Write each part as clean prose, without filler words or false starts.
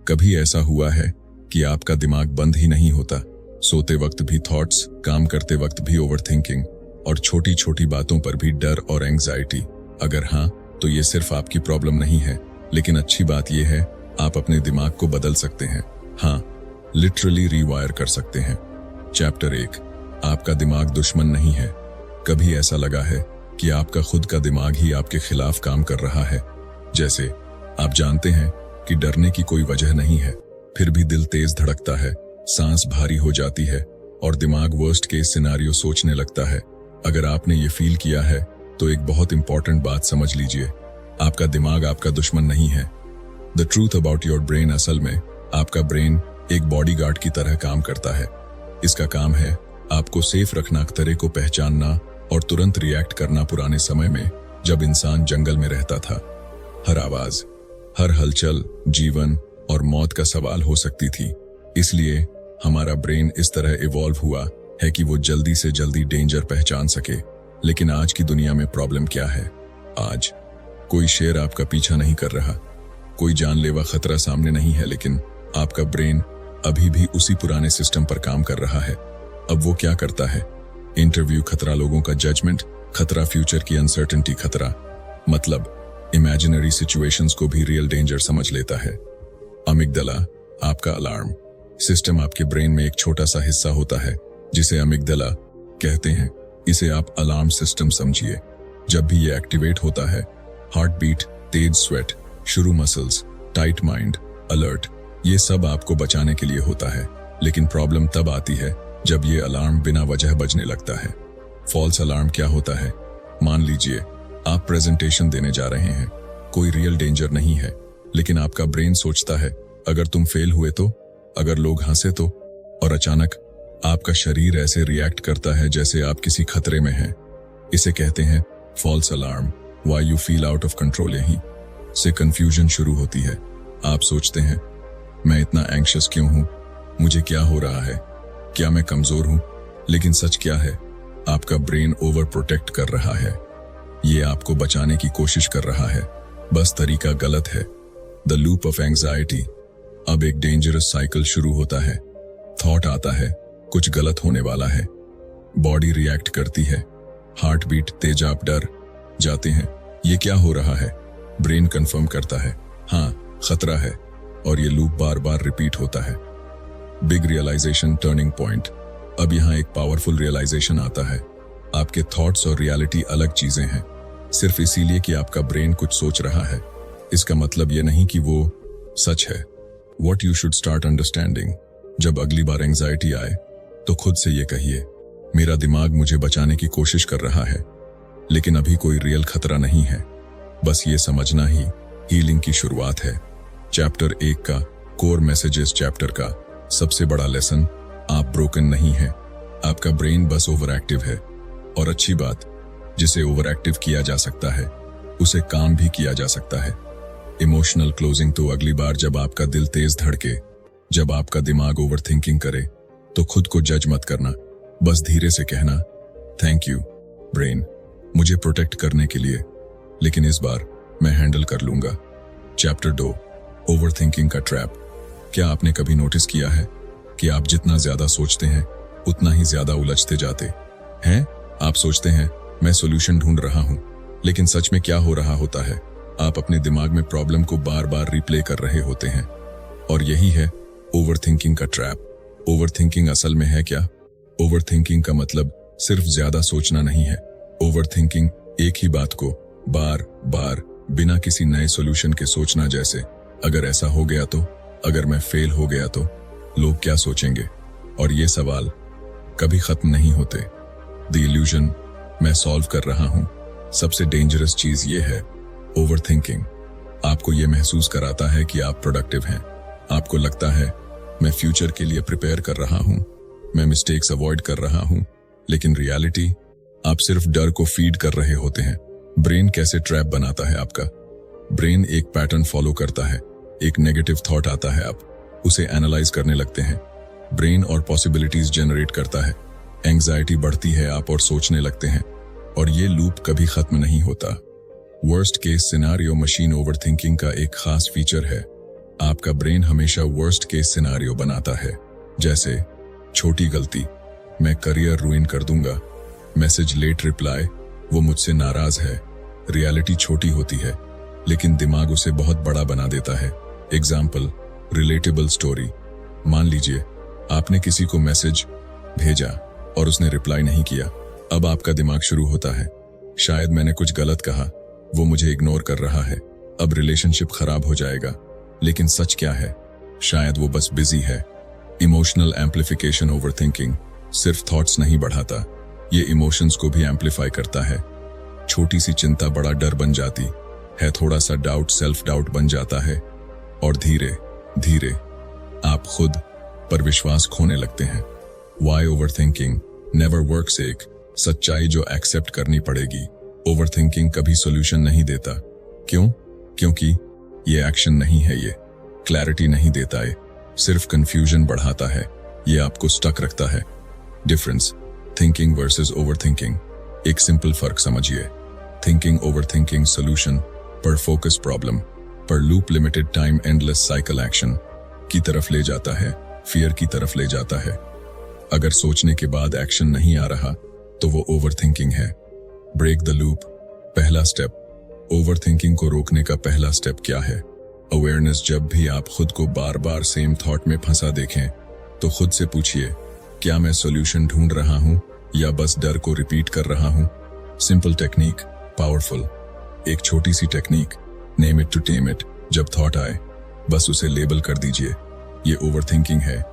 कभी ऐसा हुआ है कि आपका दिमाग बंद ही नहीं होता? सोते वक्त भी थॉट्स, काम करते वक्त भी ओवरथिंकिंग, और छोटी छोटी बातों पर भी डर और एंग्जाइटी। अगर हाँ, तो ये सिर्फ आपकी प्रॉब्लम नहीं है, लेकिन अच्छी बात यह है आप अपने दिमाग को बदल सकते हैं। हाँ, लिटरली रीवायर कर सकते हैं। चैप्टर 1, आपका दिमाग दुश्मन नहीं है। कभी ऐसा लगा है कि आपका खुद का दिमाग ही आपके खिलाफ काम कर रहा है? जैसे आप जानते हैं कि डरने की कोई वजह नहीं है, फिर भी दिल तेज धड़कता है, सांस भारी हो जाती है और दिमाग वर्स्ट केस सिनेरियो सोचने लगता है। अगर आपने ये फील किया है तो एक बहुत इंपॉर्टेंट बात समझ लीजिए, आपका दिमाग आपका दुश्मन नहीं है। The truth about your brain, असल में आपका ब्रेन एक बॉडीगार्ड की तरह काम करता है। इसका काम है आपको सेफ रखना, खतरे को पहचानना और तुरंत रिएक्ट करना। पुराने समय में जब इंसान जंगल में रहता था, हर आवाज, हर हलचल जीवन और मौत का सवाल हो सकती थी। इसलिए हमारा ब्रेन इस तरह इवॉल्व हुआ है कि वो जल्दी से जल्दी डेंजर पहचान सके। लेकिन आज की दुनिया में प्रॉब्लम क्या है? आज कोई शेर आपका पीछा नहीं कर रहा, कोई जानलेवा खतरा सामने नहीं है, लेकिन आपका ब्रेन अभी भी उसी पुराने सिस्टम पर काम कर रहा है। अब वो क्या करता है? इंटरव्यू खतरा, लोगों का जजमेंट खतरा, फ्यूचर की अनसर्टेनिटी खतरा, मतलब इमेजिनरी सिचुएशंस को भी रियल डेंजर समझ लेता है। अमिगडाला, आपका अलार्म सिस्टम, आपके ब्रेन में एक छोटा सा हिस्सा होता है जिसे अमिगडाला कहते हैं। इसे आप अलार्म सिस्टम समझिए। जब भी ये एक्टिवेट होता है, हार्ट बीट, तेज स्वेट, शुरू मसल्स, टाइट माइंड, अलर्ट, ये सब आपको बचाने के लिए होता है। लेकिन प्रॉब्लम तब आती है जब ये अलार्म बिना वजह बजने लगता है। फॉल्स अलार्म क्या होता है? मान लीजिए आप प्रेजेंटेशन देने जा रहे हैं, कोई रियल डेंजर नहीं है, लेकिन आपका ब्रेन सोचता है अगर तुम फेल हुए तो, अगर लोग हंसे तो, और अचानक आपका शरीर ऐसे रिएक्ट करता है जैसे आप किसी खतरे में हैं। इसे कहते हैं false alarm. Why you feel out of control. यहीं से कंफ्यूजन शुरू होती है। आप सोचते हैं मैं इतना एंग्शियस क्यों हूं, मुझे क्या हो रहा है, क्या मैं कमजोर हूं? लेकिन सच क्या है? आपका ब्रेन ओवर प्रोटेक्ट कर रहा है। ये आपको बचाने की कोशिश कर रहा है, बस तरीका गलत है। The loop of anxiety. अब एक डेंजरस साइकिल शुरू होता है। थॉट आता है कुछ गलत होने वाला है, बॉडी रिएक्ट करती है, हार्ट बीट तेज, आप डर जाते हैं, ये क्या हो रहा है? ब्रेन कंफर्म करता है हाँ खतरा है, और ये लूप बार बार रिपीट होता है। Big realisation, turning point. अब यहाँ एक पावरफुल रियलाइजेशन आता है, आपके थॉट्स और रियलिटी अलग चीजें हैं। सिर्फ इसीलिए कि आपका ब्रेन कुछ सोच रहा है, इसका मतलब ये नहीं कि वो सच है। What you should start understanding, जब अगली बार एंग्जाइटी आए तो खुद से ये कहिए, मेरा दिमाग मुझे बचाने की कोशिश कर रहा है, लेकिन अभी कोई रियल खतरा नहीं है। बस ये समझना ही हीलिंग की शुरुआत है। चैप्टर 1 का कोर मैसेजेस। चैप्टर का सबसे बड़ा लेसन, आप ब्रोकन नहीं हैं, आपका ब्रेन बस ओवर एक्टिव है। और अच्छी बात, जिसे ओवर एक्टिव किया जा सकता है उसे काम भी किया जा सकता है। Emotional closing. तो अगली बार जब आपका दिल तेज धड़के, जब आपका दिमाग ओवर थिंकिंग करे, तो खुद को जज मत करना, बस धीरे से कहना, थैंक यू ब्रेन, मुझे प्रोटेक्ट करने के लिए, लेकिन इस बार मैं हैंडल कर लूंगा। चैप्टर 2, ओवर थिंकिंग का ट्रैप। क्या आपने कभी नोटिस किया है कि आप जितना ज्यादा सोचते हैं उतना ही ज्यादा उलझते जाते हैं? आप सोचते हैं मैं सॉल्यूशन ढूंढ रहा हूं, लेकिन सच में क्या हो रहा होता है? आप अपने दिमाग में प्रॉब्लम को बार बार रिप्ले कर रहे होते हैं, और यही है ओवरथिंकिंग का ट्रैप। ओवरथिंकिंग असल में है क्या? ओवरथिंकिंग का मतलब सिर्फ ज्यादा सोचना नहीं है। ओवरथिंकिंग एक ही बात को बार बार बिना किसी नए सॉल्यूशन के सोचना, जैसे अगर ऐसा हो गया तो, अगर मैं फेल हो गया तो, लोग क्या सोचेंगे? और ये सवाल कभी खत्म नहीं होते। द इल्यूजन, मैं सॉल्व कर रहा हूं। सबसे डेंजरस चीज ये है, ओवरथिंकिंग आपको ये महसूस कराता है कि आप प्रोडक्टिव हैं। आपको लगता है मैं फ्यूचर के लिए प्रिपेयर कर रहा हूं, मैं मिस्टेक्स अवॉइड कर रहा हूं, लेकिन रियलिटी आप सिर्फ डर को फीड कर रहे होते हैं। ब्रेन कैसे ट्रैप बनाता है आपका? ब्रेन एक पैटर्न फॉलो करता है। एक नेगेटिव थॉट आता है, आप उसे एनालाइज करने लगते हैं, ब्रेन और पॉसिबिलिटीज जनरेट करता है, एंग्जाइटी बढ़ती है, आप और सोचने लगते हैं, और ये लूप कभी खत्म नहीं होता। Worst case scenario machine overthinking का एक खास फीचर है, आपका ब्रेन हमेशा वर्स्ट केस सिनारियो बनाता है, जैसे छोटी गलती, मैं करियर रुइन कर दूंगा, मैसेज लेट रिप्लाई, वो मुझसे नाराज है। रियलिटी छोटी होती है लेकिन दिमाग उसे बहुत बड़ा बना देता है। Example, relatable story. मान लीजिए आपने किसी को मैसेज भेजा और उसने रिप्लाई नहीं किया। अब आपका दिमाग शुरू होता है, शायद मैंने कुछ गलत कहा, वो मुझे इग्नोर कर रहा है, अब रिलेशनशिप खराब हो जाएगा। लेकिन सच क्या है? शायद वो बस बिजी है। इमोशनल एम्प्लीफिकेशन ओवरथिंकिंग सिर्फ थॉट्स नहीं बढ़ाता, ये इमोशंस को भी एम्प्लीफाई करता है। छोटी सी चिंता बड़ा डर बन जाती है, थोड़ा सा डाउट सेल्फ डाउट बन जाता है, और धीरे धीरे आप खुद पर विश्वास खोने लगते हैं। Why overthinking never works? एक सच्चाई जो एक्सेप्ट करनी पड़ेगी, ओवरथिंकिंग कभी सॉल्यूशन नहीं देता। क्यों? क्योंकि ये एक्शन नहीं है, ये क्लैरिटी नहीं देता है, सिर्फ कंफ्यूजन बढ़ाता है, ये आपको स्टक रखता है। Difference thinking versus overthinking. एक सिंपल फर्क समझिए, थिंकिंग ओवरथिंकिंग सॉल्यूशन पर फोकस प्रॉब्लम, पर loop limited time endless cycle action की तरफ ले जाता है, फियर की तरफ ले जाता है। अगर सोचने के बाद एक्शन नहीं आ रहा तो वो ओवरथिंकिंग है। Break the loop. पहला स्टेप, ओवरथिंकिंग को रोकने का पहला स्टेप क्या है? अवेयरनेस। जब भी आप खुद को बार बार सेम थॉट में फंसा देखें तो खुद से पूछिए, क्या मैं सॉल्यूशन ढूंढ रहा हूं या बस डर को रिपीट कर रहा हूं? Simple technique, powerful. एक छोटी सी technique, name it to tame it. जब थॉट आए बस उसे लेबल कर दीजिए, ये ओवरथिंकिंग है,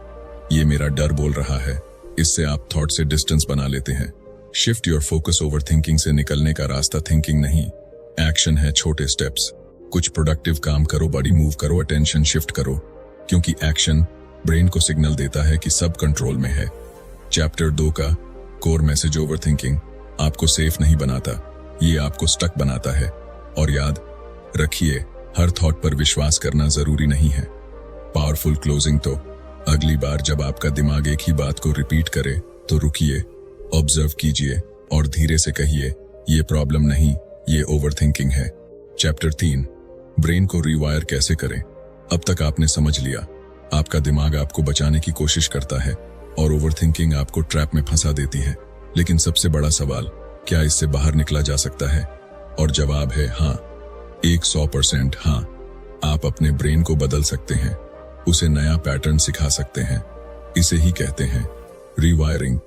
ये मेरा डर बोल रहा है। इससे आप थॉट से डिस्टेंस बना लेते हैं। Shift your focus. ओवरथिंकिंग से निकलने का रास्ता थिंकिंग नहीं, एक्शन है। छोटे स्टेप्स, कुछ प्रोडक्टिव काम करो, बड़ी मूव करो, अटेंशन शिफ्ट करो, क्योंकि एक्शन ब्रेन को सिग्नल देता है कि सब कंट्रोल में है। चैप्टर 2 का कोर मैसेज, ओवरथिंकिंग आपको सेफ नहीं बनाता, ये आपको स्टक बनाता है। और याद रखिए, हर थॉट पर विश्वास करना जरूरी नहीं है। Powerful closing. तो अगली बार जब आपका दिमाग एक ही बात को रिपीट करे तो रुकिए, ऑब्जर्व कीजिए और धीरे से कहिए, ये प्रॉब्लम नहीं, ये ओवरथिंकिंग है। चैप्टर 3, ब्रेन को रिवायर कैसे करें। अब तक आपने समझ लिया, आपका दिमाग आपको बचाने की कोशिश करता है और ओवरथिंकिंग आपको ट्रैप में फंसा देती है। लेकिन सबसे बड़ा सवाल, क्या इससे बाहर निकला जा सकता है? और जवाब है हाँ, 100% हाँ। आप अपने ब्रेन को बदल सकते हैं, उसे नया पैटर्न सिखा सकते हैं। इसे ही कहते हैं रीवायरिंग।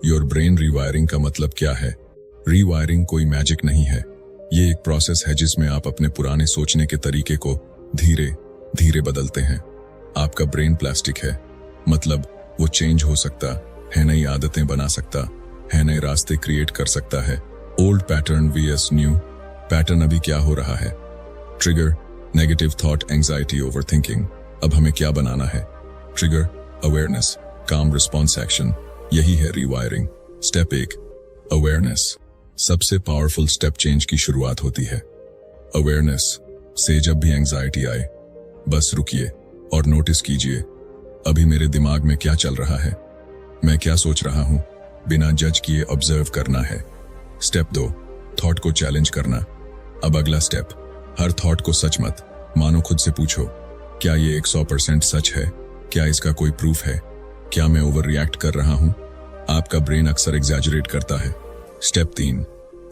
योर ब्रेन रीवायरिंग का मतलब क्या है? रीवायरिंग कोई मैजिक नहीं है, ये एक प्रोसेस है जिसमें आप अपने पुराने सोचने के तरीके को धीरे धीरे बदलते हैं। आपका ब्रेन प्लास्टिक है, मतलब वो चेंज हो सकता है, नई आदतें बना सकता है, नए रास्ते क्रिएट कर सकता है। Old pattern vs new pattern. अभी क्या हो रहा है? Trigger, negative thought, anxiety, overthinking. अब हमें क्या बनाना है? ट्रिगर, अवेयरनेस, काम रिस्पॉन्स एक्शन। यही है रीवायरिंग। Step 1, awareness. सबसे पावरफुल स्टेप चेंज की शुरुआत होती है अवेयरनेस से। जब भी एंजाइटी आए बस रुकिए और नोटिस कीजिए, अभी मेरे दिमाग में क्या चल रहा है, मैं क्या सोच रहा हूं। बिना जज किए ऑब्जर्व करना है। स्टेप 2, थॉट को चैलेंज करना। अब अगला स्टेप, हर थॉट को सच मत मानो, खुद से पूछो, क्या ये 100% सच है? क्या इसका कोई प्रूफ है? क्या मैं ओवर रिएक्ट कर रहा हूं? आपका ब्रेन अक्सर एग्जैजरेट करता है। Step 3,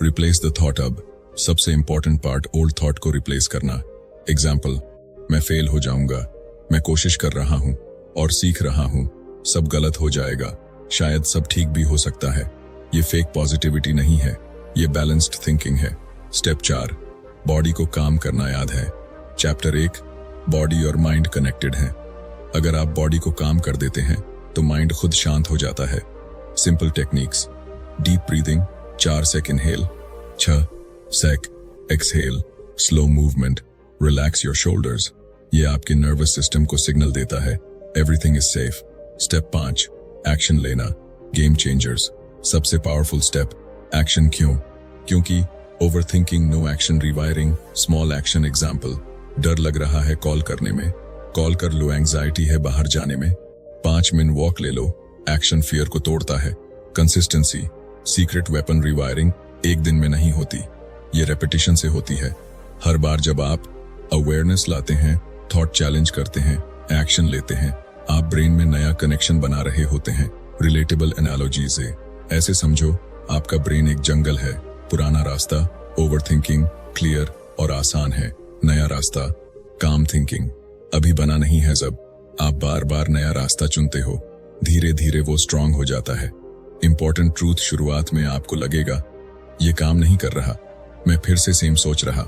replace the thought. अब सबसे इंपॉर्टेंट पार्ट, ओल्ड थॉट को रिप्लेस करना। एग्जाम्पल, मैं फेल हो जाऊंगा, मैं कोशिश कर रहा हूं और सीख रहा हूं, सब गलत हो जाएगा, शायद सब ठीक भी हो सकता है। ये फेक पॉजिटिविटी नहीं है, ये बैलेंस्ड थिंकिंग है। स्टेप 4, बॉडी को काम करना। याद है चैप्टर 1, बॉडी और माइंड कनेक्टेड हैं। अगर आप बॉडी को काम कर देते हैं तो माइंड खुद शांत हो जाता है। Simple techniques, deep breathing, 4 sec inhale, 6 sec exhale, slow movement, relax your shoulders. ये आपके नर्वस सिस्टम को सिग्नल देता है everything is safe. Step 5, action लेना, गेम चेंजर्स। सबसे पावरफुल स्टेप, एक्शन। क्यों? क्योंकि overthinking no action, rewiring small action. Example, डर लग रहा है कॉल करने में, कॉल कर लो। एंजाइटी है बाहर जाने में, 5 मिनट वॉक ले लो। एक्शन फियर को तोड़ता है। Consistency, secret weapon. रीवायरिंग एक दिन में नहीं होती, ये रेपिटेशन से होती है। हर बार जब आप अवेयरनेस लाते हैं थॉट चैलेंज करते हैं, एक्शन लेते हैं, आप ब्रेन में नया कनेक्शन बना रहे होते हैं। रिलेटेबल एनालॉजी से ऐसे समझो, आपका ब्रेन एक जंगल है, पुराना रास्ता ओवरथिंकिंग क्लियर और आसान है, नया रास्ता काम थिंकिंग अभी बना नहीं है। जब आप बार बार नया रास्ता चुनते हो, धीरे धीरे वो स्ट्रांग हो जाता है। इंपॉर्टेंट ट्रूथ, शुरुआत में आपको लगेगा ये काम नहीं कर रहा, मैं फिर से सेम सोच रहा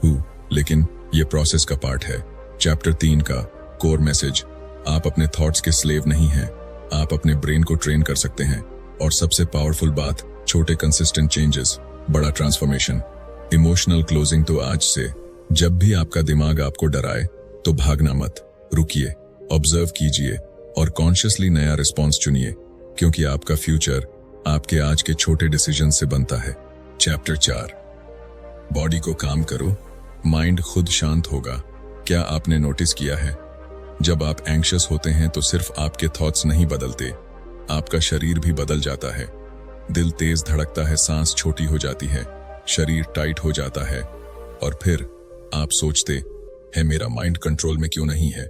हूँ, लेकिन ये प्रोसेस का पार्ट है। चैप्टर 3 का कोर मैसेज, आप अपने थॉट्स के स्लेव नहीं हैं, आप अपने ब्रेन को ट्रेन कर सकते हैं। और सबसे पावरफुल बात, छोटे कंसिस्टेंट चेंजेस, बड़ा ट्रांसफॉर्मेशन। इमोशनल क्लोजिंग, तो आज से जब भी आपका दिमाग आपको डराए तो भागना मत, रुकिए, ऑब्जर्व कीजिए और कॉन्शियसली नया रिस्पॉन्स चुनिए, क्योंकि आपका फ्यूचर आपके आज के छोटे डिसीजन से बनता है। चैप्टर 4, बॉडी को काम करो, माइंड खुद शांत होगा। क्या आपने नोटिस किया है, जब आप एंग्शियस होते हैं तो सिर्फ आपके थॉट्स नहीं बदलते, आपका शरीर भी बदल जाता है। दिल तेज धड़कता है, सांस छोटी हो जाती है, शरीर टाइट हो जाता है और फिर आप सोचते हैं मेरा माइंड कंट्रोल में क्यों नहीं है।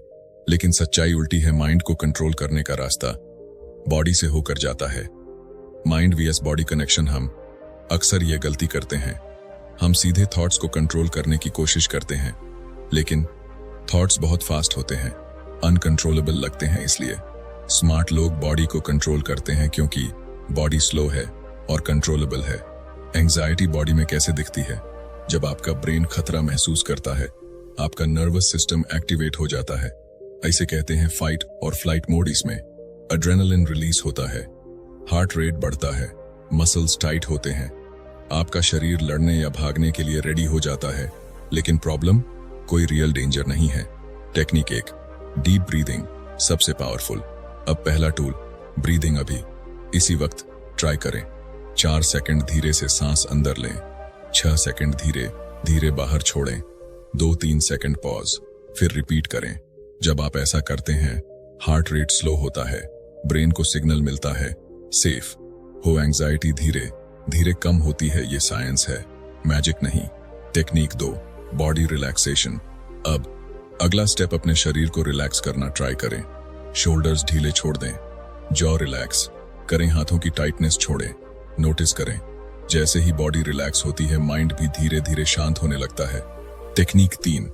लेकिन सच्चाई उल्टी है, माइंड को कंट्रोल करने का रास्ता बॉडी से होकर जाता है। माइंड वीएस बॉडी कनेक्शन, हम अक्सर ये गलती करते हैं, हम सीधे थॉट्स को कंट्रोल करने की कोशिश करते हैं, लेकिन थॉट्स बहुत फास्ट होते हैं, अनकंट्रोलेबल लगते हैं। इसलिए स्मार्ट लोग बॉडी को कंट्रोल करते हैं, क्योंकि बॉडी स्लो है और कंट्रोलेबल है। एंजाइटी बॉडी में कैसे दिखती है? जब आपका ब्रेन खतरा महसूस करता है, आपका नर्वस सिस्टम एक्टिवेट हो जाता है, ऐसे कहते हैं फाइट और फ्लाइट मोड। इसमें एड्रेनालिन रिलीज होता है, हार्ट रेट बढ़ता है, मसल्स टाइट होते हैं, आपका शरीर लड़ने या भागने के लिए रेडी हो जाता है। लेकिन प्रॉब्लम, कोई रियल डेंजर नहीं है। टेक्निक 1, डीप ब्रीदिंग, सबसे पावरफुल। अब पहला टूल, ब्रीदिंग अभी इसी वक्त ट्राई करें। 4 सेकंड धीरे से सांस अंदर लें, 6 सेकंड धीरे धीरे बाहर छोड़ें, 2-3 सेकंड पॉज, फिर रिपीट करें। जब आप ऐसा करते हैं, हार्ट रेट स्लो होता है, ब्रेन को सिग्नल मिलता है सेफ हो, एंजाइटी धीरे धीरे कम होती है। ये साइंस है, मैजिक नहीं। Technique 2, body relaxation. अब अगला स्टेप, अपने शरीर को रिलैक्स करना ट्राई करें। शोल्डर्स ढीले छोड़ दें, जॉ रिलैक्स करें, हाथों की टाइटनेस छोड़ें। नोटिस करें, जैसे ही बॉडी रिलैक्स होती है, माइंड भी धीरे धीरे शांत होने लगता है। Technique 3,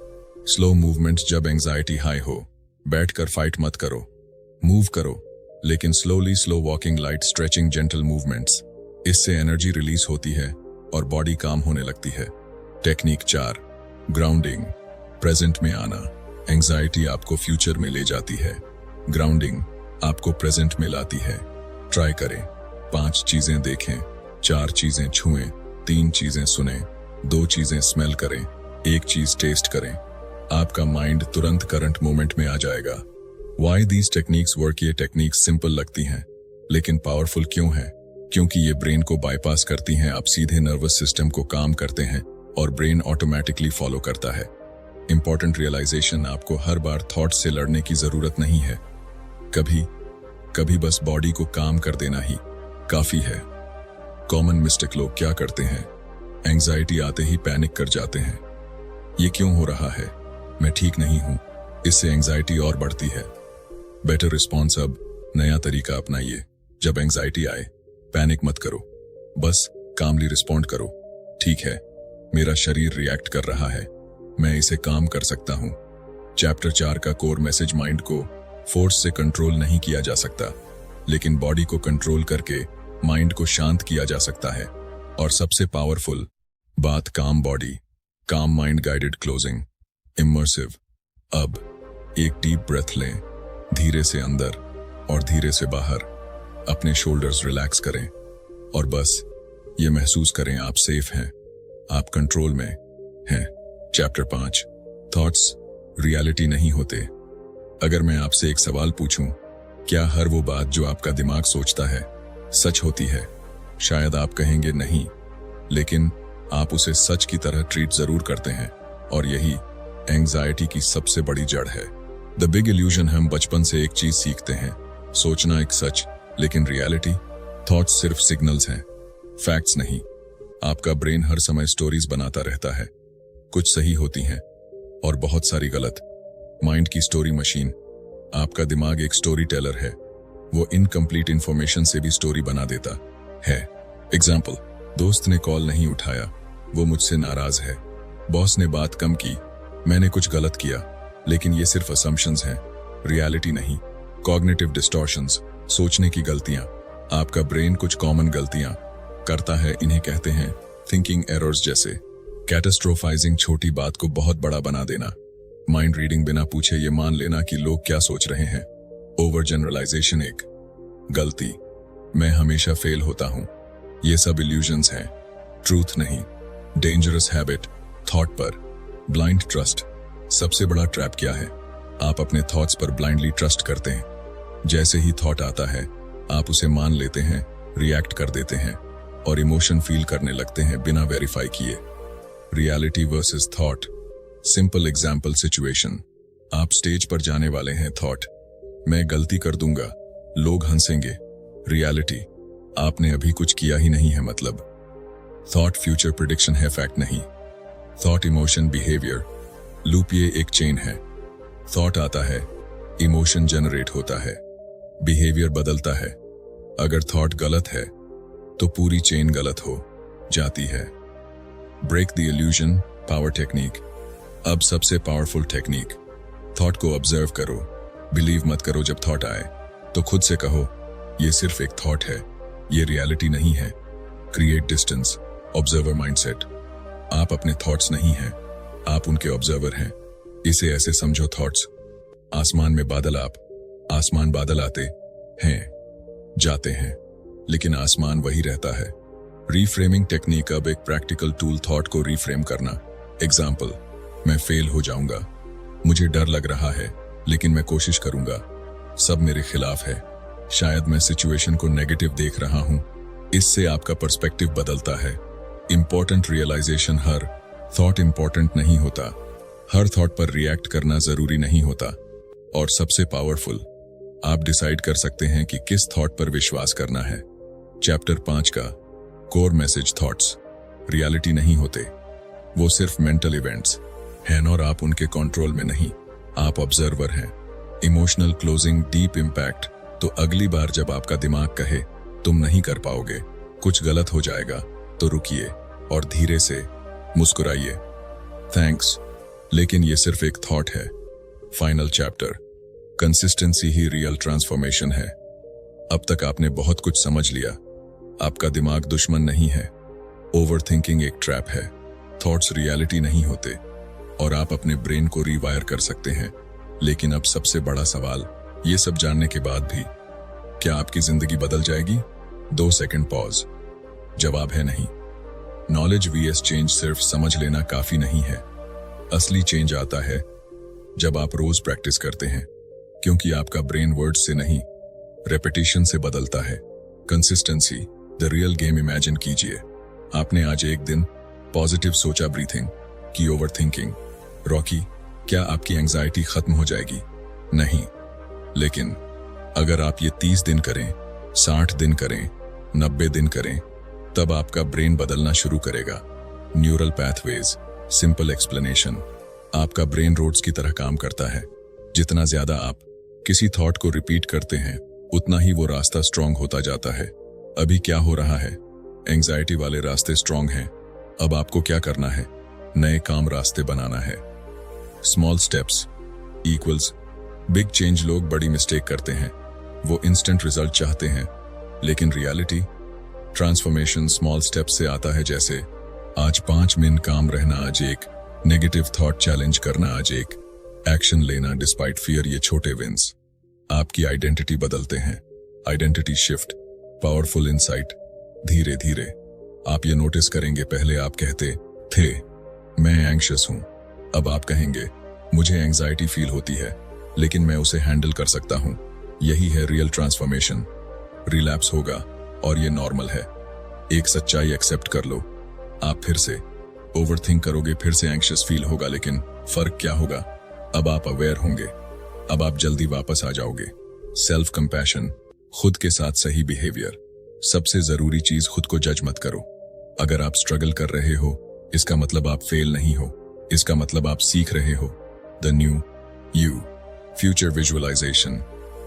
slow movement. जब एंजाइटी हाई हो, बैठकर फाइट मत करो, मूव करो, लेकिन slowly, slow walking, light stretching, gentle movements. इससे एनर्जी रिलीज होती है और बॉडी काम होने लगती है। टेक्निक 4, ग्राउंडिंग, प्रेजेंट में आना। एंजाइटी आपको फ्यूचर में ले जाती है, ग्राउंडिंग आपको प्रेजेंट में लाती है। ट्राई करें, 5 चीजें देखें, 4 चीजें छुएं, 3 चीजें सुनें, 2 चीजें स्मेल करें, 1 चीज टेस्ट करें। आपका माइंड तुरंत करंट मोमेंट में आ जाएगा। Why these techniques work? ये टेक्निक्स सिंपल लगती हैं, लेकिन पावरफुल क्यों है? क्योंकि ये ब्रेन को बाईपास करती हैं। आप सीधे नर्वस सिस्टम को काम करते हैं और ब्रेन ऑटोमेटिकली फॉलो करता है। इंपॉर्टेंट रियलाइजेशन, आपको हर बार थॉट से लड़ने की जरूरत नहीं है। कभी कभी बस बॉडी को काम कर देना ही काफी है। कॉमन मिस्टेक लोग क्या करते हैं? एंजाइटी आते ही पैनिक कर जाते हैं। ये क्यों हो रहा है? मैं ठीक नहीं हूं। इससे एंजाइटी और बढ़ती है। बेटर रिस्पॉन्स, अब नया तरीका अपनाइए। जब एंजाइटी आए, पैनिक मत करो, बस कामली रिस्पॉन्ड करो। ठीक है, मेरा शरीर रिएक्ट कर रहा है, मैं इसे काम कर सकता हूं। चैप्टर 4 का कोर मैसेज, माइंड को फोर्स से कंट्रोल नहीं किया जा सकता, लेकिन बॉडी को कंट्रोल करके माइंड को शांत किया जा सकता है। और सबसे पावरफुल बात, काम बॉडी, काम माइंड, गाइडेड क्लोजिंग, इमर्सिव। अब एक डीप ब्रेथ लें, धीरे से अंदर और धीरे से बाहर। अपने शोल्डर्स रिलैक्स करें और बस ये महसूस करें आप सेफ हैं, आप कंट्रोल में हैं। चैप्टर 5, थॉट्स रियलिटी नहीं होते। अगर मैं आपसे एक सवाल पूछूं, क्या हर वो बात जो आपका दिमाग सोचता है सच होती है? शायद आप कहेंगे नहीं, लेकिन आप उसे सच की तरह ट्रीट जरूर करते हैं। और यही एंजाइटी की सबसे बड़ी जड़ है। The big illusion. हम बचपन से एक चीज सीखते हैं, सोचना एक सच, लेकिन रियलिटी, थॉट्स सिर्फ सिग्नल्स हैं, फैक्ट्स नहीं। आपका ब्रेन हर समय स्टोरीज बनाता रहता है, कुछ सही होती हैं और बहुत सारी गलत। माइंड की स्टोरी मशीन। आपका दिमाग एक स्टोरी टेलर है, वो इनकम्प्लीट इंफॉर्मेशन से भी स्टोरी बना देता है। एग्जाम्पल, दोस्त ने कॉल नहीं उठाया, वो मुझसे नाराज है। बॉस ने बात कम की, मैंने कुछ गलत किया। लेकिन ये सिर्फ असम्पशंस हैं, रियलिटी नहीं। कॉग्निटिव डिस्टॉर्शंस, सोचने की गलतियां। आपका ब्रेन कुछ कॉमन गलतियां करता है, इन्हें कहते हैं थिंकिंग एरर्स। जैसे कैटास्ट्रोफाइजिंग, छोटी बात को बहुत बड़ा बना देना। माइंड रीडिंग, बिना पूछे ये मान लेना कि लोग क्या सोच रहे हैं। ओवर जनरलाइजेशन, एक गलती, मैं हमेशा फेल होता हूं। ये सब इल्यूजन्स हैं, ट्रूथ नहीं। डेंजरस हैबिट, थॉट पर ब्लाइंड ट्रस्ट। सबसे बड़ा ट्रैप क्या है? आप अपने थॉट्स पर ब्लाइंडली ट्रस्ट करते हैं। जैसे ही थॉट आता है आप उसे मान लेते हैं, रिएक्ट कर देते हैं और इमोशन फील करने लगते हैं बिना वेरीफाई किए। Reality versus thought. Simple example, situation. आप स्टेज पर जाने वाले हैं, थॉट, मैं गलती कर दूंगा, लोग हंसेंगे। रियलिटी, आपने अभी कुछ किया ही नहीं है मतलब। थॉट फ्यूचर प्रिडिक्शन है, फैक्ट नहीं। थॉट इमोशन बिहेवियर लूप, ये एक चेन है। थॉट आता है, इमोशन जनरेट होता है, बिहेवियर बदलता है। अगर थॉट गलत है तो पूरी चेन गलत हो जाती है। Break the illusion, power technique. अब सबसे पावरफुल टेक्निक, थॉट को ऑब्जर्व करो। बिलीव मत करो जब थॉट आए तो खुद से कहो, ये सिर्फ एक थॉट है, ये रियलिटी नहीं है। Create distance, observer mindset. आप अपने थॉट्स नहीं हैं, आप उनके ऑब्जर्वर हैं। इसे ऐसे समझो, थॉट्स आसमान में बादल, आप आसमान बादल आते हैं, जाते हैं, लेकिन आसमान वही रहता है। रीफ्रेमिंग टेक्निक, अब एक प्रैक्टिकल टूल, थॉट को रीफ्रेम करना। एग्जाम्पल, मैं फेल हो जाऊंगा, मुझे डर लग रहा है लेकिन मैं कोशिश करूंगा। सब मेरे खिलाफ है, शायद मैं सिचुएशन को नेगेटिव देख रहा हूं। इससे आपका पर्सपेक्टिव बदलता है। इंपॉर्टेंट रियलाइजेशन, हर थॉट इंपॉर्टेंट नहीं होता, हर थॉट पर रिएक्ट करना जरूरी नहीं होता। और सबसे पावरफुल, आप डिसाइड कर सकते हैं कि किस थॉट पर विश्वास करना है। चैप्टर 5 का कोर मैसेज, थॉट्स रियलिटी नहीं होते, वो सिर्फ मेंटल इवेंट्स हैं और आप उनके कंट्रोल में नहीं, आप ऑब्जर्वर हैं। Emotional closing, deep impact. तो अगली बार जब आपका दिमाग कहे तुम नहीं कर पाओगे, कुछ गलत हो जाएगा, तो रुकिए और धीरे से मुस्कुराइए, थैंक्स, लेकिन ये सिर्फ एक थॉट है। फाइनल चैप्टर, कंसिस्टेंसी ही रियल ट्रांसफॉर्मेशन है। अब तक आपने बहुत कुछ समझ लिया। आपका दिमाग दुश्मन नहीं है, ओवरथिंकिंग एक ट्रैप है, थॉट्स रियलिटी नहीं होते और आप अपने ब्रेन को रीवायर कर सकते हैं। लेकिन अब सबसे बड़ा सवाल, ये सब जानने के बाद भी क्या आपकी जिंदगी बदल जाएगी? 2 सेकंड पॉज। जवाब है नहीं। नॉलेज वीएस चेंज सिर्फ समझ लेना काफी नहीं है। असली चेंज आता है जब आप रोज प्रैक्टिस करते हैं, क्योंकि आपका ब्रेन वर्ड्स से नहीं, रेपिटेशन से बदलता है। Consistency the real game. Imagine कीजिए आपने आज एक दिन पॉजिटिव सोचा, ब्रीथिंग की, ओवरथिंकिंग रॉकी, क्या आपकी एंजाइटी खत्म हो जाएगी? नहीं। लेकिन अगर आप ये 30 दिन करें, 60 दिन करें, 90 दिन करें, तब आपका ब्रेन बदलना शुरू करेगा। न्यूरल पैथवेज, सिंपल एक्सप्लेनेशन, आपका ब्रेन रोड्स की तरह काम करता है। जितना ज्यादा आप किसी थॉट को रिपीट करते हैं, उतना ही वो रास्ता स्ट्रांग होता जाता है। अभी क्या हो रहा है? एंजाइटी वाले रास्ते स्ट्रांग हैं। अब आपको क्या करना है? नए काम रास्ते बनाना है। Small steps equals big change. लोग बड़ी मिस्टेक करते हैं, वो इंस्टेंट रिजल्ट चाहते हैं, लेकिन रियलिटी ट्रांसफॉर्मेशन स्मॉल स्टेप से आता है। जैसे आज 5 मिनट काम रहना, आज एक नेगेटिव थॉट चैलेंज करना, आज एक एक्शन लेना डिस्पाइट फियर। ये छोटे विंस आपकी आइडेंटिटी बदलते हैं। Identity shift, powerful insight. धीरे धीरे आप ये नोटिस करेंगे, पहले आप कहते थे मैं एंग्शियस हूं, अब आप कहेंगे मुझे एंजाइटी फील होती है, लेकिन मैं उसे हैंडल कर सकता हूं। यही है रियल ट्रांसफॉर्मेशन। रिलैप्स होगा और ये नॉर्मल है। एक सच्चाई एक्सेप्ट कर लो, आप फिर से ओवरथिंक करोगे, फिर से एंग्शियस फील होगा, लेकिन फर्क क्या होगा? अब आप अवेयर होंगे, अब आप जल्दी वापस आ जाओगे। सेल्फ कंपैशन, खुद के साथ सही बिहेवियर। सबसे जरूरी चीज, खुद को जज मत करो। अगर आप स्ट्रगल कर रहे हो, इसका मतलब आप फेल नहीं हो, इसका मतलब आप सीख रहे हो। The new you, future visualisation.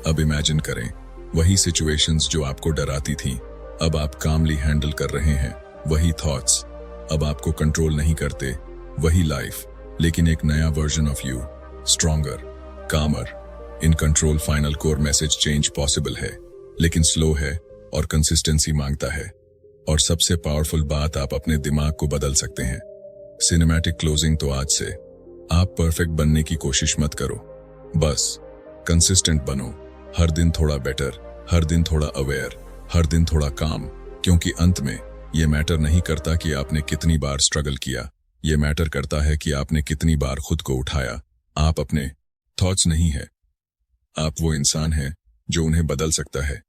अब इमेजिन करें वही सिचुएशंस जो आपको डराती थीं, अब आप कामली हैंडल कर रहे हैं। वही थॉट्स अब आपको कंट्रोल नहीं करते। वही लाइफ, लेकिन एक नया वर्जन ऑफ यू, स्ट्रॉन्गर, कामर, in control. Final core message change possible है, लेकिन स्लो है और कंसिस्टेंसी मांगता है। और सबसे पावरफुल बात, आप अपने दिमाग को बदल सकते हैं। सिनेमैटिक क्लोजिंग तो आज से, आप परफेक्ट बनने की कोशिश मत करो, बस कंसिस्टेंट बनो। हर दिन थोड़ा बेटर, हर दिन थोड़ा अवेयर, हर दिन थोड़ा काम। क्योंकि अंत में ये मैटर नहीं करता कि आपने कितनी बार स्ट्रगल किया, ये मैटर करता है कि आपने कितनी बार खुद को उठाया। आप अपने थॉट्स नहीं है, आप वो इंसान है जो उन्हें बदल सकता है।